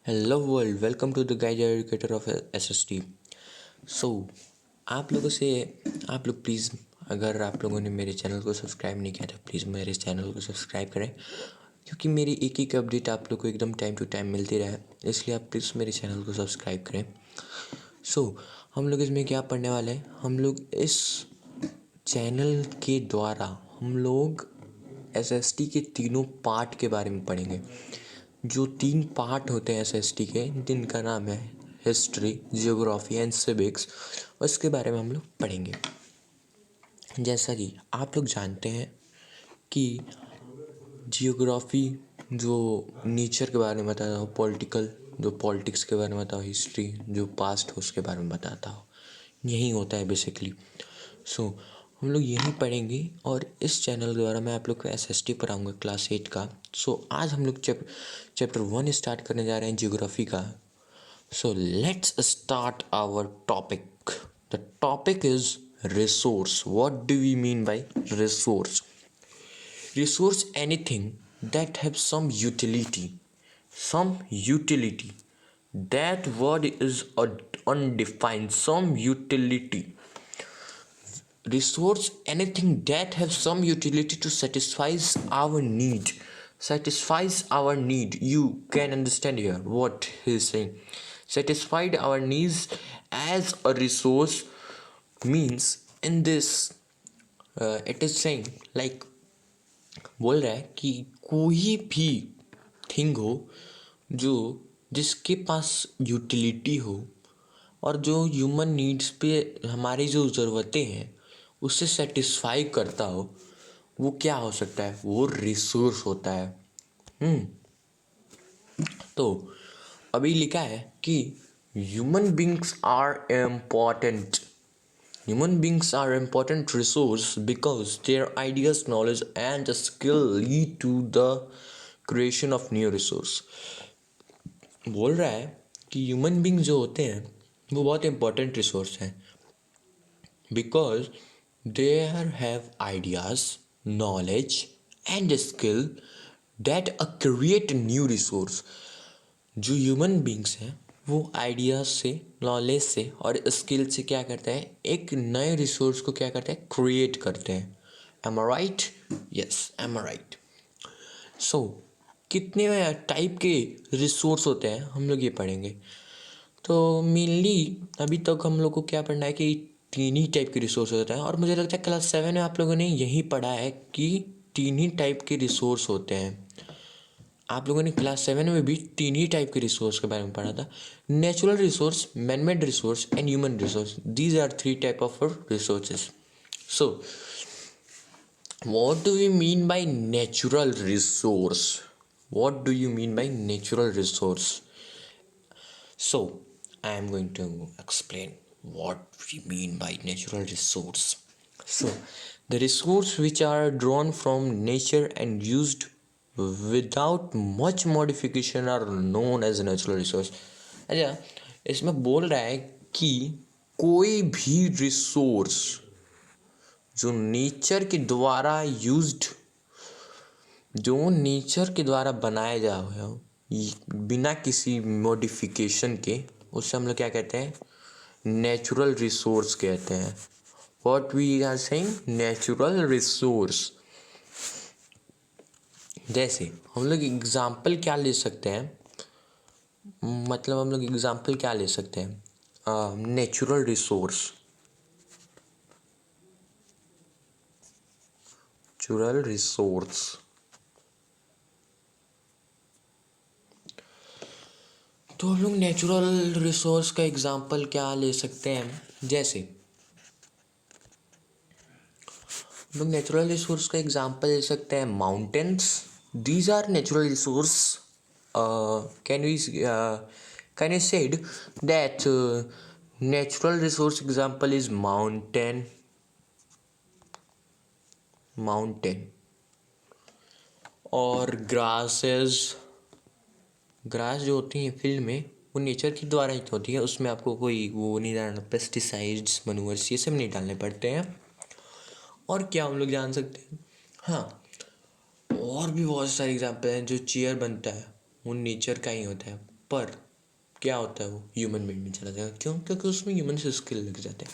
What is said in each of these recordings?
Hello world, welcome to the guide educator of SST. So आप लोग please, अगर आप लोगों ने मेरे चैनल को सब्सक्राइब नहीं किया तो प्लीज़ मेरे चैनल को सब्सक्राइब करें, क्योंकि मेरी एक एक अपडेट आप लोग को एकदम टाइम टू टाइम मिलती रहे, इसलिए आप प्लीज़ मेरे चैनल को सब्सक्राइब करें। सो हम लोग इसमें क्या पढ़ने वाले हैं, हम लोग इस चैनल के द्वारा हम लोग एसएसटी के तीनों पार्ट के बारे में पढ़ेंगे। जो 3 पार्ट होते हैं एसएसटी के, जिनका नाम है हिस्ट्री, जियोग्राफी एंड सिविक्स, उसके बारे में हम लोग पढ़ेंगे। जैसा कि आप लोग जानते हैं कि जियोग्राफी जो नेचर के बारे में बताता हो, जो पॉलिटिक्स के बारे में बताओ, हिस्ट्री जो पास्ट हो उसके बारे में बताता हो, यही होता है बेसिकली। सो हम लोग यही पढ़ेंगे और इस चैनल के द्वारा मैं आप लोग को एसएसटी पढ़ाऊँगा क्लास 8 का। सो आज हम लोग चैप्टर 1 स्टार्ट करने जा रहे हैं जियोग्राफी का। So let's start our topic. The topic is resource. What do we mean by resource? Resource anything that have some utility. Some utility. That word is undefined. Some utility. Resource anything that have some utility to satisfies our need. Satisfies our need. You can understand here what he is saying. Satisfied our needs as a resource means in this it is saying like बोल रहा है कि कोई भी thing हो जो जिसके पास utility हो और जो ह्यूमन नीड्स पे हमारी जो ज़रूरतें हैं उससे सेटिस्फाई करता हो, वो क्या हो सकता है? वो रिसोर्स होता है। तो अभी लिखा है कि human beings are important. Human beings are important resource because their ideas, knowledge and skill lead to the creation of new resource. बोल रहा है कि ह्यूमन बींग जो होते हैं वो बहुत इंपॉर्टेंट रिसोर्स हैं, because there have ideas, knowledge and skill that create new resource. जो ह्यूमन बींग्स हैं वो आइडियाज से, नॉलेज से और स्किल से क्या करते हैं? एक नए रिसोर्स को क्या करते हैं? क्रिएट करते हैं. एम आई राइट? यस, एम आई राइट. सो कितने टाइप के रिसोर्स होते हैं हम लोग ये पढ़ेंगे. तो मेनली अभी तक हम लोग को क्या पढ़ना है कि 3 ही टाइप के रिसोर्स होते हैं, और मुझे लगता है क्लास 7 में आप लोगों ने यही पढ़ा है कि 3 ही टाइप के रिसोर्स होते हैं. आप लोगों ने क्लास 7 में भी 3 ही टाइप के रिसोर्स के बारे में पढ़ा था. Natural resource, man made resource and human resource. These are 3 type of resources. So what do you mean by natural resource? What do you mean by natural resource? So I am going to explain what we mean by natural resource. So the resources which are drawn from nature and used without much modification are known as natural resource. अच्छा, इसमें बोल रहा है कि कोई भी resource जो nature के द्वारा बनाया जा रहा हो बिना किसी मॉडिफिकेशन के, उससे हम लोग क्या कहते हैं? नेचुरल रिसोर्स कहते हैं. What we are saying? Natural resource. जैसे हम लोग एग्जाम्पल क्या ले सकते हैं? मतलब हम लोग एग्जाम्पल क्या ले सकते हैं? Natural resource. Natural resource. तो हम लोग नेचुरल रिसोर्स का एग्जाम्पल क्या ले सकते हैं? जैसे हम लोग नेचुरल रिसोर्स का एग्जाम्पल ले सकते हैं mountains. These are natural resource. Can you said that natural resource example is mountain. और ग्रास जो होती हैं फील्ड में, वो नेचर के द्वारा ही होती है. उसमें आपको कोई वो नहीं डालना, पेस्टिसाइड्स, मनूवर्स, ये सब नहीं डालने पड़ते हैं. और क्या हम लोग जान सकते हैं? हाँ, और भी बहुत सारे एग्जाम्पल हैं. जो चेयर बनता है वो नेचर का ही होता है. पर क्या होता है वो ह्यूमन मेड में चला जाएगा। क्यों? क्योंकि उसमें ह्यूमन से स्किल लग जाते हैं।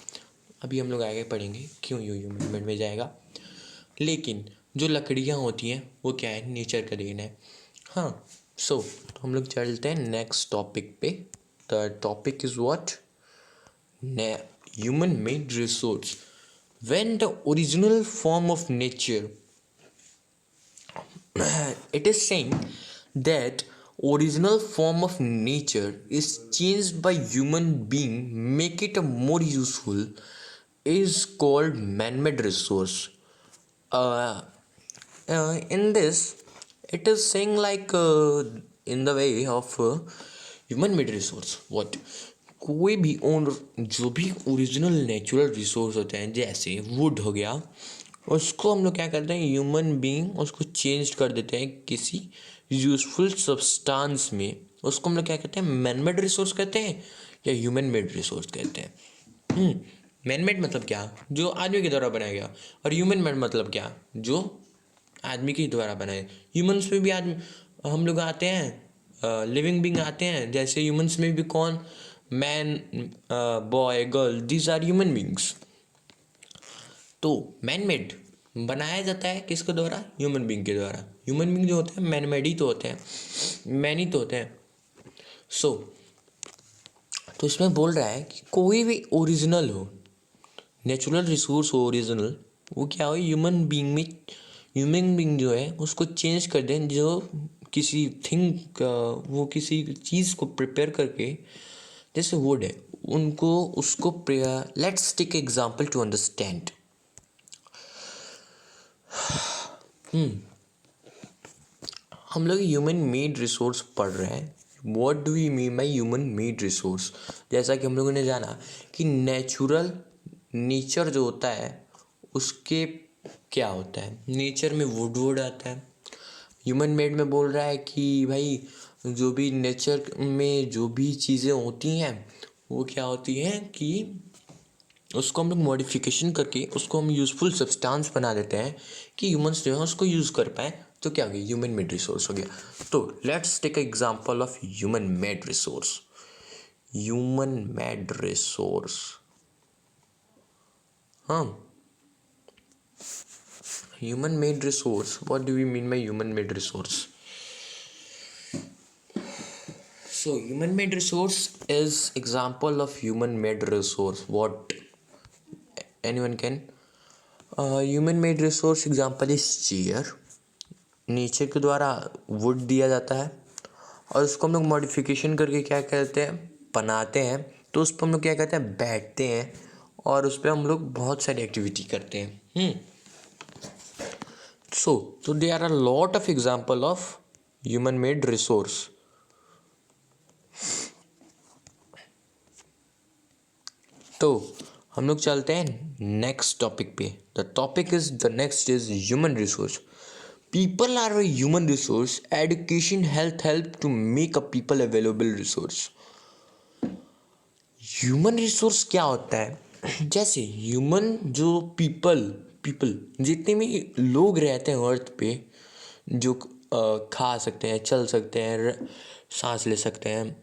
अभी हम लोग आगे पढ़ेंगे क्यों ये ह्यूमन मेड में जाएगा। लेकिन जो लकड़ियाँ होती हैं वो क्या है, नेचर का देन है। हाँ, सो तो हम लोग चलते हैं नेक्स्ट टॉपिक पे। The topic is what? Human made resource. When the original form of nature, it is saying that original form of nature is changed by human being, make it a more useful, is called man-made resource. In this, it is saying like in the way of human made resource. What? कोई भी जो भी original natural resource होते हैं, जैसे would हो गया, उसको हम लोग क्या करते हैं, ह्यूमन बीइंग उसको चेंज कर देते हैं किसी यूजफुल सब्सटेंस में। उसको हम लोग क्या कहते हैं, मैन मेड रिसोर्स कहते हैं या ह्यूमन मेड रिसोर्स कहते हैं। मैन मेड मतलब क्या, जो आदमी के द्वारा बनाया गया, और ह्यूमन मेड मतलब क्या, जो आदमी के द्वारा बनाए। ह्यूमन्स में भी आदमी हम लोग आते हैं, लिविंग बीइंग आते हैं। जैसे ह्यूमन्स में भी कौन, man, boy, girl, these are human beings. तो मैन मेड बनाया जाता है किसके द्वारा, ह्यूमन बींग के द्वारा। ह्यूमन बींग जो होते हैं मैन मेड ही तो होते हैं, मैन ही तो होते हैं। सो तो इसमें बोल रहा है कि कोई भी ओरिजिनल हो, नेचुरल रिसोर्स हो ओरिजिनल, वो क्या हो, ह्यूमन बींग में, ह्यूमन बींग जो है उसको चेंज कर दें, जो किसी थिंग वो किसी चीज़ को प्रिपेयर करके, जैसे वुड है, उनको उसको let's take example to understand. हम लोग ह्यूमन मेड रिसोर्स पढ़ रहे हैं। What do we mean by human made resource? जैसा कि हम लोगों ने जाना कि नेचर जो होता है उसके क्या होता है, नेचर में वुड आता है। ह्यूमन मेड में बोल रहा है कि भाई जो भी नेचर में जो भी चीज़ें होती हैं वो क्या होती हैं कि उसको हम लोग मॉडिफिकेशन करके उसको हम यूज़फुल सब्सटेंस बना देते हैं कि ह्यूमंस जो है उसको यूज़ कर पाए। तो क्या हो गया, ह्यूमन मेड रिसोर्स हो गया। तो let's take example of human made resource. Human made resource, हाँ, human made resource, what do we mean by human made resource? So human made resource is example of human made resource. What anyone can? Human made resource example is chair. Nature के द्वारा would दिया जाता है और उसको हम लोग modification करके क्या कहते हैं, बनाते हैं। तो उस पर हम लोग क्या कहते हैं, बैठते हैं और उस पर हम लोग बहुत सारी एक्टिविटी करते हैं। तो there are a lot of example of human made resource. तो हम लोग चलते हैं नेक्स्ट टॉपिक पे। The next is human resource. People are a human resource. Education help to make a people available resource. Human resource क्या होता है, जैसे ह्यूमन जो पीपल जितने भी लोग रहते हैं अर्थ पे, जो खा सकते हैं, चल सकते हैं, सांस ले सकते हैं,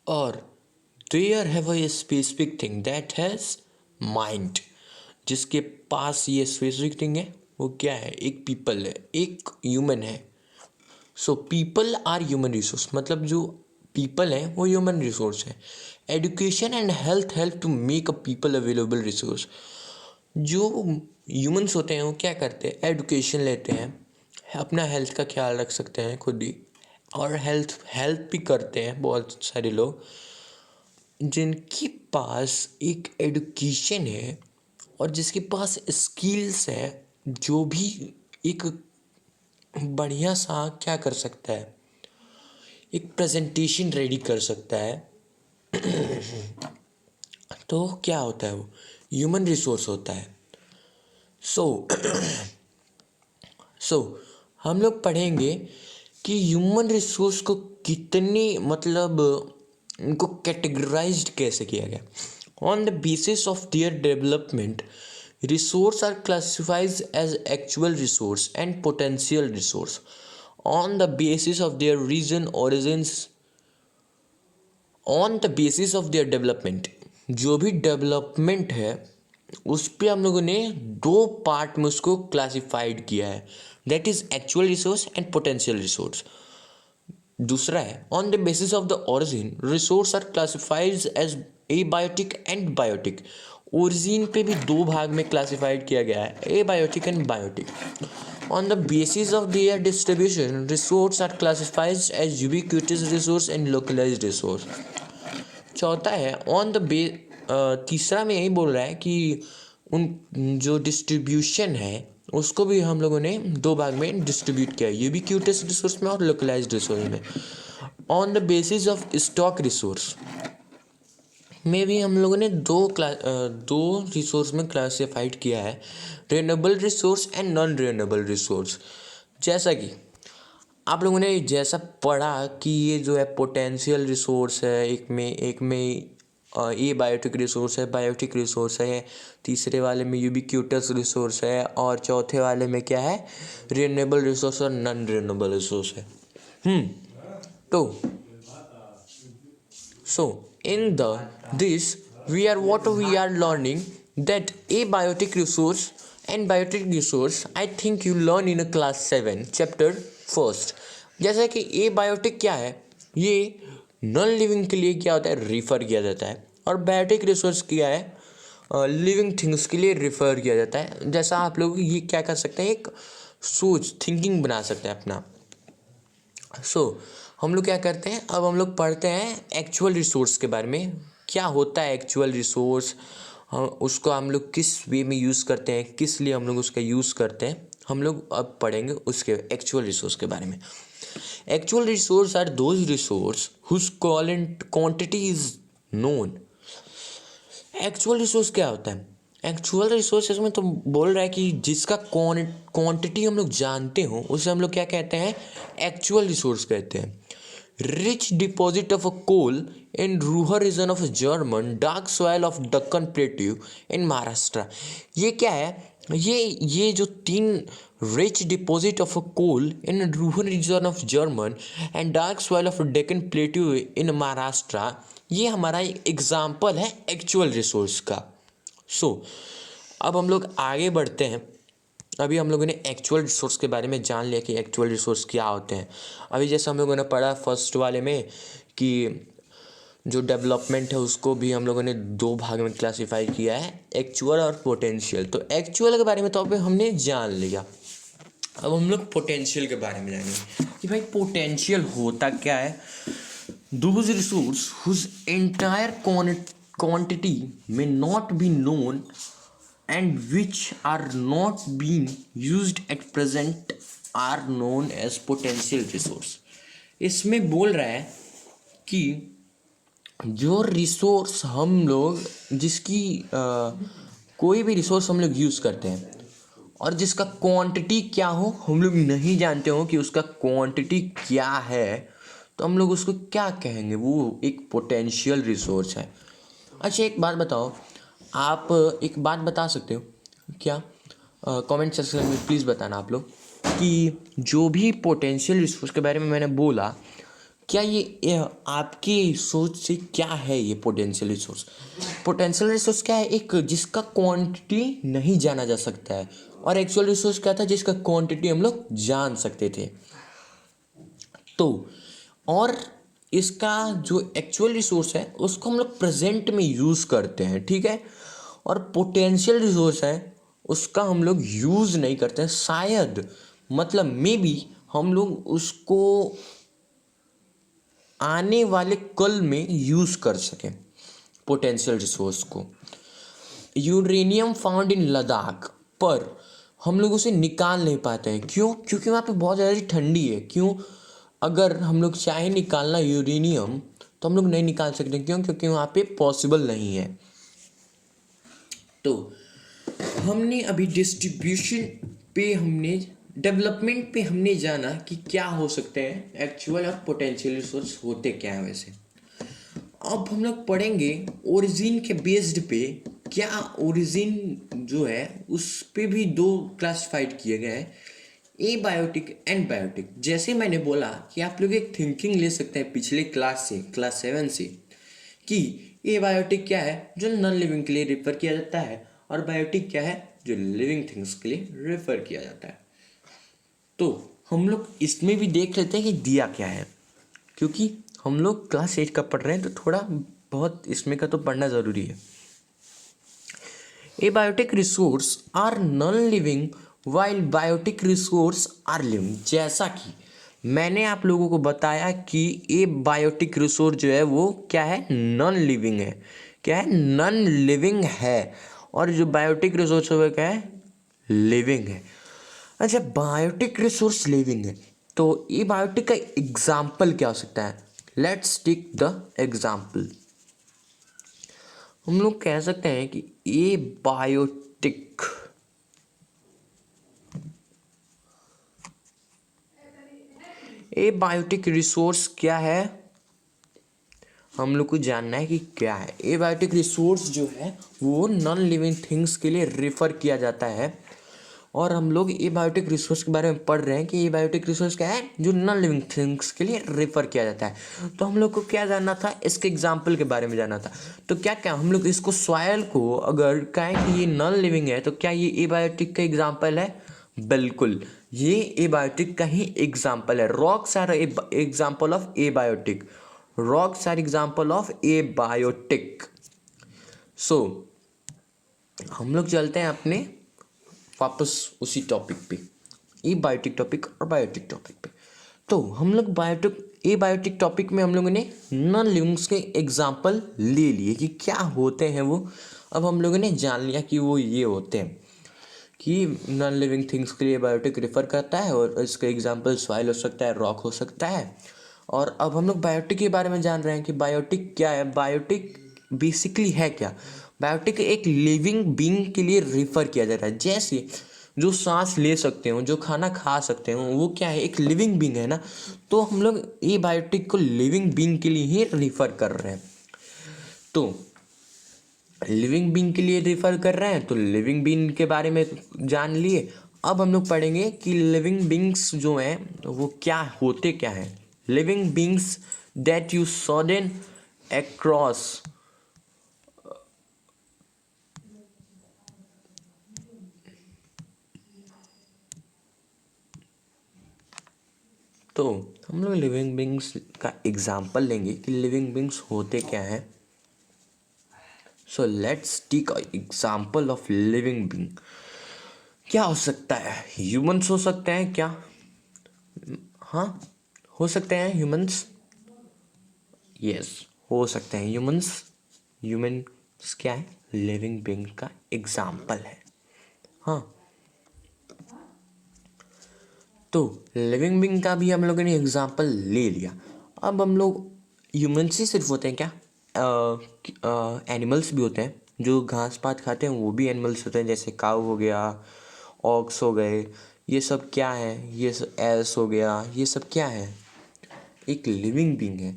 और there have a specific thing that has mind. जिसके पास ये स्पेसिफिक थिंग है वो क्या है, एक पीपल है, एक ह्यूमन है। So people are human resource, मतलब जो पीपल है वो ह्यूमन रिसोर्स है। Education and help to make a people available resource. जो ह्यूमंस होते हैं वो क्या करते हैं, एजुकेशन लेते हैं, अपना हेल्थ का ख्याल रख सकते हैं खुद ही, और हेल्प भी करते हैं बहुत सारे लोग जिनके पास एक एजुकेशन है और जिसके पास स्किल्स है, जो भी एक बढ़िया सा क्या कर सकता है, एक प्रेजेंटेशन रेडी कर सकता है। तो क्या होता है, वो ह्यूमन रिसोर्स होता है। सो हम लोग पढ़ेंगे कि ह्यूमन रिसोर्स को कितने, मतलब उनको कैटेगराइज्ड कैसे किया गया। On the basis of their development, resource are classifies as actual resource and potential resource. On the basis of their region origins, on the basis of their development, जो भी development है उस पे हम लोगों ने दो पार्ट में उसको क्लासिफाइड किया है, that is actual resource and potential resource. दूसरा है on the basis of the origin resource are classified as abiotic and biotic. Origin पे भी दो भाग में क्लासिफाइड किया गया है, abiotic and biotic. On the basis of their distribution resource are classified as ubiquitous resource and localized resource. चौथा है ऑन द तीसरा में यही बोल रहा है कि उन जो डिस्ट्रीब्यूशन है उसको भी हम लोगों ने दो भाग में डिस्ट्रीब्यूट किया है, यूबिक्विटस रिसोर्स में और लोकलाइज्ड रिसोर्स में। On the basis of stock resource में भी हम लोगों ने दो रिसोर्स में क्लासिफाइड किया है, renewable resource and non renewable resource. जैसा कि आप लोगों ने जैसा पढ़ा कि ये जो है पोटेंशियल रिसोर्स है, एक में ये बायोटिक रिसोर्स है, बायोटिक रिसोर्स है, तीसरे वाले में यूबिक्विटस रिसोर्स है, और चौथे वाले में क्या है, रिन्यूएबल रिसोर्स और नॉन रिन्यूएबल रिसोर्स है। तो so in this we are learning that abiotic resource and biotic resource I think you learn in a class 7 chapter first। जैसा कि abiotic क्या है, ये नॉन लिविंग के लिए क्या होता है, रिफ़र किया जाता है, और बायोटिक रिसोर्स क्या है, लिविंग थिंग्स के लिए रिफ़र किया जाता है। जैसा आप लोग ये क्या कर सकते हैं, एक सोच थिंकिंग बना सकते हैं अपना। हम लोग क्या करते हैं, अब हम लोग पढ़ते हैं एक्चुअल रिसोर्स के बारे में, क्या होता है एक्चुअल रिसोर्स, उसको हम लोग किस वे में यूज़ करते हैं, किस लिए हम लोग उसका यूज़ करते हैं, हम लोग अब पढ़ेंगे उसके एक्चुअल रिसोर्स के बारे में। Actual resource are those resource whose quantity is known. Actual resource क्या होता है, एक्चुअल रिसोर्स इसमें तो बोल रहा है कि जिसका क्वांटिटी हम लोग जानते हो उसे हम लोग क्या कहते हैं, एक्चुअल रिसोर्स कहते हैं। Rich deposit of a coal in rural region of German dark soil of Deccan plateau in Maharashtra. ये क्या है, ये जो तीन rich deposit of a coal in rural region of German and dark soil of Deccan plateau in Maharashtra, ये हमारा example है actual resource का। अब हम लोग आगे बढ़ते हैं। अभी हम लोगों ने एक्चुअल रिसोर्स के बारे में जान लिया कि एक्चुअल रिसोर्स क्या होते हैं। अभी जैसे हम लोगों ने पढ़ा फर्स्ट वाले में कि जो डेवलपमेंट है उसको भी हम लोगों ने दो भाग में क्लासिफाई किया है, एक्चुअल और पोटेंशियल। तो एक्चुअल के बारे में तो अभी हमने जान लिया, अब हम लोग पोटेंशियल के बारे में जानेंगे कि भाई पोटेंशियल होता क्या है। Those resource whose entire quantity may not be known and which are not being used at present are known as potential resource। इसमें बोल रहा है कि जो रिसोर्स हम लोग जिसकी कोई भी रिसोर्स हम लोग यूज़ करते हैं और जिसका क्वांटिटी क्या हो हम लोग नहीं जानते हो कि उसका क्वांटिटी क्या है, तो हम लोग उसको क्या कहेंगे, वो एक पोटेंशियल रिसोर्स है। अच्छा एक बात बताओ, आप एक बात बता सकते हो क्या, कमेंट सेक्शन में प्लीज़ बताना आप लोग कि जो भी पोटेंशियल रिसोर्स के बारे में मैंने बोला, क्या ये आपकी सोच से क्या है ये पोटेंशियल रिसोर्स। पोटेंशियल रिसोर्स क्या है, एक जिसका क्वांटिटी नहीं जाना जा सकता है, और एक्चुअल रिसोर्स क्या था, जिसका क्वांटिटी हम लोग जान सकते थे। तो और इसका जो एक्चुअल रिसोर्स है उसको हम लोग प्रेजेंट में यूज़ करते हैं, ठीक है, और पोटेंशियल रिसोर्स है उसका हम लोग यूज़ नहीं करते हैं, शायद मतलब मे बी हम लोग उसको आने वाले कल में यूज़ कर सकें पोटेंशियल रिसोर्स को। यूरेनियम फाउंड इन लद्दाख, पर हम लोग उसे निकाल नहीं पाते हैं, क्यों, क्योंकि वहाँ पे बहुत ज़्यादा ठंडी है। क्यों, अगर हम लोग चाहे निकालना यूरेनियम तो हम लोग नहीं निकाल सकते, क्यों, क्योंकि वहाँ पे पॉसिबल नहीं है। तो हमने अभी डिस्ट्रीब्यूशन पे, हमने डेवलपमेंट पे हमने जाना कि क्या हो सकते हैं एक्चुअल और पोटेंशियल रिसोर्स होते क्या है वैसे। अब हम लोग पढ़ेंगे ओरिजिन के बेस्ड पे, क्या ओरिजिन जो है उस पे भी दो क्लासिफाइड किए गए हैं, एबायोटिक एंड बायोटिक, जैसे मैंने बोला कि आप लोग एक थिंकिंग ले सकते हैं पिछले क्लास से, क्लास 7 से, कि एबायोटिक क्या है जो नॉन लिविंग के लिए रेफर किया जाता है और बायोटिक क्या है जो लिविंग थिंग्स के लिए रेफर किया जाता है। तो हम लोग इसमें भी देख लेते हैं कि दिया क्या है, क्योंकि हम लोग क्लास 8 का पढ़ रहे हैं तो थोड़ा बहुत इसमें का तो पढ़ना ज़रूरी है। Abiotic resource are non living while biotic resource are living. जैसा कि मैंने आप लोगों को बताया कि एबायोटिक रिसोर्स जो है वो क्या है, नॉन लिविंग है। क्या है, नॉन लिविंग है। और जो बायोटिक रिसोर्स है वो क्या है, लिविंग है। अच्छा, बायोटिक रिसोर्स लिविंग है तो ये बायोटिक का एग्जाम्पल क्या हो सकता है? Let's take the example. हम लोग कह सकते हैं कि ए बायोटिक रिसोर्स क्या है, हम लोग को जानना है कि क्या है। ए बायोटिक रिसोर्स जो है वो नॉन लिविंग थिंग्स के लिए रेफर किया जाता है। और हम लोग ए बायोटिक रिसोर्स के बारे में पढ़ रहे हैं कि ए बायोटिक रिसोर्स क्या है जो नॉन लिविंग थिंग्स के लिए रेफर किया जाता है। तो हम लोग को क्या जानना था, इसके एग्जाम्पल के बारे में जानना था। तो क्या क्या हम लोग इसको सॉयल को अगर कहें कि ये नॉन लिविंग है तो क्या ये ए बायोटिक का एग्जाम्पल है? बिल्कुल, ये ए बायोटिक का ही एग्जाम्पल है। Rocks are example of abiotic. Rocks are example of abiotic. So हम लोग चलते हैं अपने वापस उसी टॉपिक पे, ए बायोटिक टॉपिक और बायोटिक टॉपिक पे। तो हम लोग ए बायोटिक टॉपिक में हम लोगों ने नॉन लिविंग्स के एग्जाम्पल ले लिए कि क्या होते हैं वो। अब हम लोगों ने जान लिया कि वो ये होते हैं कि नॉन लिविंग थिंग्स के लिए बायोटिक रेफर करता है और इसका एग्जाम्पल सॉइल हो सकता है, रॉक हो सकता है। और अब हम लोग बायोटिक के बारे में जान रहे हैं कि बायोटिक क्या है। बायोटिक बेसिकली है क्या? बायोटिक एक लिविंग बीइंग के लिए रेफर किया जाता है। जैसे जो सांस ले सकते हो, जो खाना खा सकते हो, वो क्या है, एक लिविंग बीइंग है ना। तो हम लोग ये बायोटिक को लिविंग बीइंग के लिए ही रेफर कर रहे हैं। तो लिविंग बीइंग के लिए रेफर कर रहे हैं तो लिविंग बीइंग के बारे में जान लिए। अब हम लोग पढ़ेंगे कि लिविंग बीइंग्स जो हैं वो क्या होते क्या हैं। Living beings that you sudden across तो हम लोग लिविंग बीइंग्स का एग्जाम्पल लेंगे कि लिविंग बीइंग्स होते क्या हैं। So let's take example of living being. क्या हो सकता है? ह्यूमंस हो सकते हैं क्या? हाँ, हो सकते हैं ह्यूमंस। यस, हो सकते हैं ह्यूमंस। ह्यूमंस क्या है, लिविंग बीइंग का एग्जाम्पल है। हाँ, तो लिविंग बीइंग का भी हम लोगों ने एग्जाम्पल ले लिया। अब हम लोग ह्यूमंस ही सिर्फ होते हैं क्या? एनिमल्स भी होते हैं जो घास पात खाते हैं, वो भी एनिमल्स होते हैं। जैसे काऊ हो गया, ऑक्स हो गए, ये सब क्या है, ये सब एल्स हो गया, ये सब क्या है, एक लिविंग बीइंग है।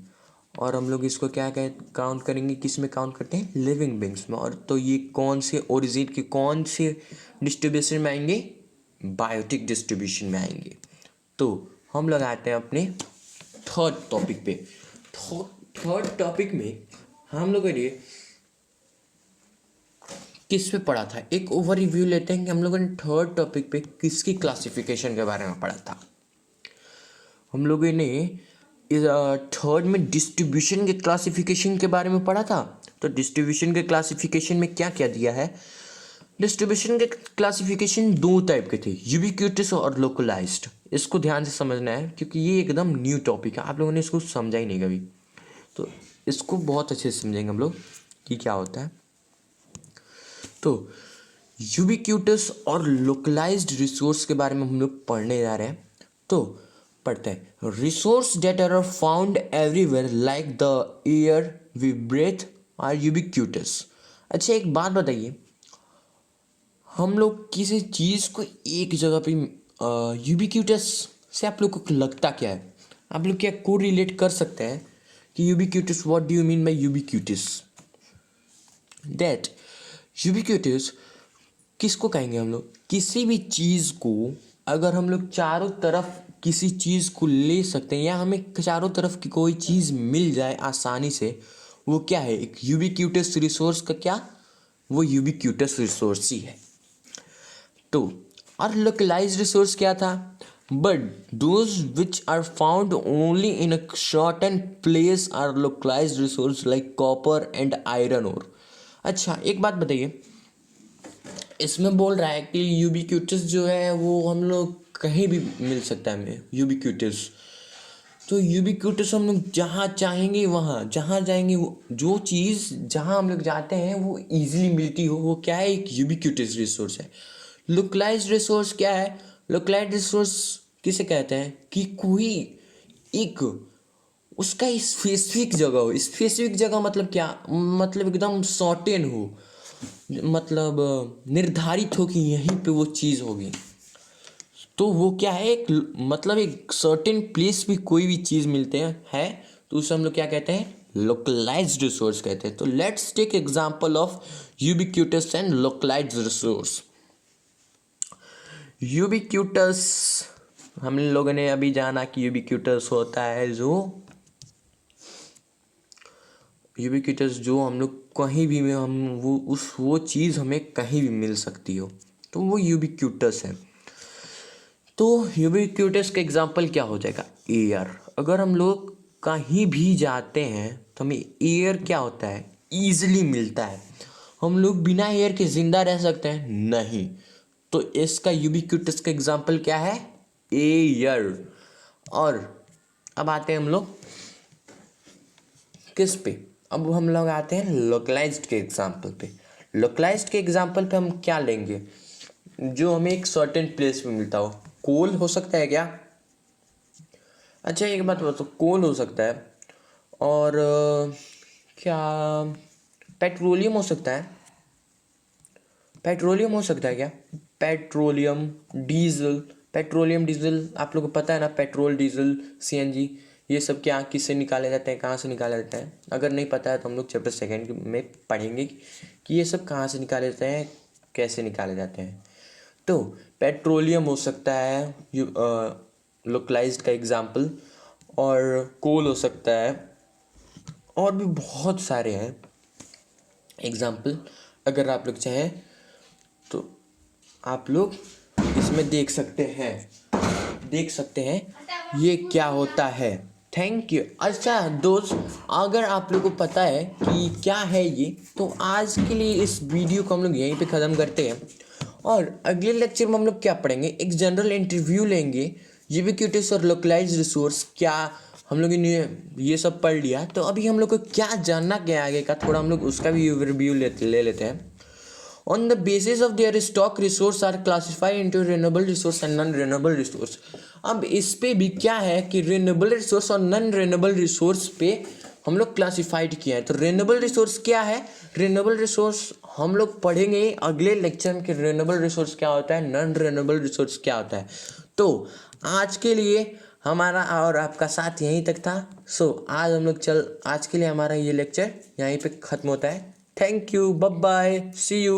और हम लोग इसको क्या कह काउंट करेंगे, किस में काउंट करते हैं, लिविंग बीइंग्स में। और तो ये कौन से ओरिजिन के कौन से डिस्ट्रीब्यूशन में आएंगे, बायोटिक डिस्ट्रीब्यूशन में आएंगे। तो हम लोग आते हैं अपने थर्ड टॉपिक पे। थर्ड टॉपिक में हम लोगों ने किस पे पढ़ा था, एक ओवर रिव्यू लेते हैं कि हम लोगों ने थर्ड टॉपिक पे किसकी क्लासिफिकेशन के बारे में पढ़ा था। हम लोगों ने इस थर्ड में डिस्ट्रीब्यूशन के क्लासिफिकेशन के बारे में पढ़ा था। तो डिस्ट्रीब्यूशन के क्लासिफिकेशन में क्या क्या दिया है? डिस्ट्रीब्यूशन के क्लासिफिकेशन दो टाइप के थे, यूबिक्यूटस और लोकलाइज्ड। इसको ध्यान से समझना है क्योंकि ये एकदम न्यू टॉपिक है, आप लोगों ने इसको समझा ही नहीं कभी। तो इसको बहुत अच्छे से समझेंगे हम लोग कि क्या होता है। तो यूबिक्यूटस और लोकलाइज्ड रिसोर्स के बारे में हम लोग पढ़ने जा रहे हैं। तो पढ़ते हैं, resource that are found everywhere like the air we breathe are ubiquitous. अच्छा, एक बात बताइए, हम लोग किसी चीज़ को एक जगह पे यूबिक्यूटस से आप लोग को लगता क्या है? आप लोग क्या को रिलेट कर सकते हैं कि ubiquitous, what do you mean bye ubiquitous? That ubiquitous किसको कहेंगे हम लोग? किसी भी चीज़ को अगर हम लोग चारों तरफ किसी चीज़ को ले सकते हैं या हमें चारों तरफ की कोई चीज़ मिल जाए आसानी से, वो क्या है, एक यूबिक्यूटस रिसोर्स का क्या, वो यूबिक्यूटस रिसोर्स ही है। तो और लोकलाइज्ड रिसोर्स क्या था, but those which are found only in a certain place are localized resource like copper and iron ore. अच्छा एक बात बताइए, इसमें बोल रहा है कि यूबिक्यूटस जो है वो हम लोग कहीं भी मिल सकता है हमें यूबिक्यूटस। तो यूबिक्यूटस हम लोग जहाँ चाहेंगे वहाँ, जहाँ जाएंगे वो जो चीज़ जहाँ हम लोग जाते हैं वो इजीली मिलती हो, वो क्या है, एक यूबिक्यूटस रिसोर्स है। लोकलाइज्ड रिसोर्स क्या है, लोकलाइज्ड रिसोर्स किसे कहते हैं कि कोई एक उसका स्पेसिफिक जगह हो। स्पेसिफिक जगह मतलब क्या, मतलब एकदम सर्टेन हो, मतलब निर्धारित हो कि यहीं पे वो चीज़ होगी। तो वो क्या है, एक मतलब एक सर्टेन प्लेस भी कोई भी चीज़ मिलते हैं है, तो उसे हम लोग क्या कहते हैं, लोकलाइज्ड रिसोर्स कहते हैं। तो let's take example of ubiquitous and localized resource. Ubiquitous, हम लोगों ने अभी जाना कि यूबिक्यूटस होता है जो यूबिक्यूटस जो हम लोग कहीं भी में हम वो चीज़ हमें कहीं भी मिल सकती हो, तो वो यूबिक्यूटस है। तो यूबिक्यूटस का एग्जांपल क्या हो जाएगा, एयर। अगर हम लोग कहीं भी जाते हैं तो हमें एयर क्या होता है, ईजिली मिलता है। हम लोग बिना एयर के जिंदा रह सकते हैं, नहीं। तो इसका यूबिक्यूटस का एग्जांपल क्या है, एयर। और अब आते हैं हम लोग किस पे, अब हम लोग आते हैं लोकलाइज्ड के एग्जांपल पे। लोकलाइज्ड के एग्जांपल पे हम क्या लेंगे, जो हमें एक सर्टेन प्लेस पे मिलता हो। कोल हो सकता है क्या, अच्छा एक बात बताओ, कोल हो सकता है, और क्या पेट्रोलियम हो सकता है, पेट्रोलियम हो सकता है क्या, पेट्रोलियम डीजल, पेट्रोलियम डीजल आप लोगों को पता है ना, पेट्रोल डीजल सीएनजी, ये सब क्या किससे निकाले जाते हैं, कहाँ से निकाले जाते हैं। अगर नहीं पता है तो हम लोग चैप्टर सेकेंड में पढ़ेंगे कि ये सब कहाँ से निकाले जाते हैं, कैसे निकाले जाते हैं। तो पेट्रोलियम हो सकता है लोकलाइज्ड का एग्जाम्पल, और कोल हो सकता है, और भी बहुत सारे हैं एग्जाम्पल। अगर आप लोग चाहें तो आप लोग इसमें देख सकते हैं ये क्या होता है। Thank you. अच्छा दोस्त, अगर आप लोग को पता है कि क्या है ये, तो आज के लिए इस वीडियो को हम लोग यहीं पे ख़त्म करते हैं, और अगले लेक्चर में हम लोग क्या पढ़ेंगे, एक जनरल इंटरव्यू लेंगे, यूबिक्यूटस और लोकलाइज्ड रिसोर्स क्या, हम लोग ने ये सब पढ़ लिया। तो अभी हम लोग को क्या जानना क्या आगे का, थोड़ा हम लोग उसका भी रिव्यू ले लेते हैं। On the basis of their stock resource are classified into renewable resource and non-renewable resource। अब इस पे भी क्या है कि renewable resource और non-renewable resource पे हम लोग क्लासिफाइड किया है। तो renewable resource क्या है, renewable resource हम लोग पढ़ेंगे अगले लेक्चर में कि renewable resource क्या होता है, non-renewable resource क्या होता है। तो आज के लिए हमारा और आपका साथ यहीं तक था। आज के लिए हमारा ये लेक्चर यहीं पे ख़त्म होता है। Thank you, bye bye, see you.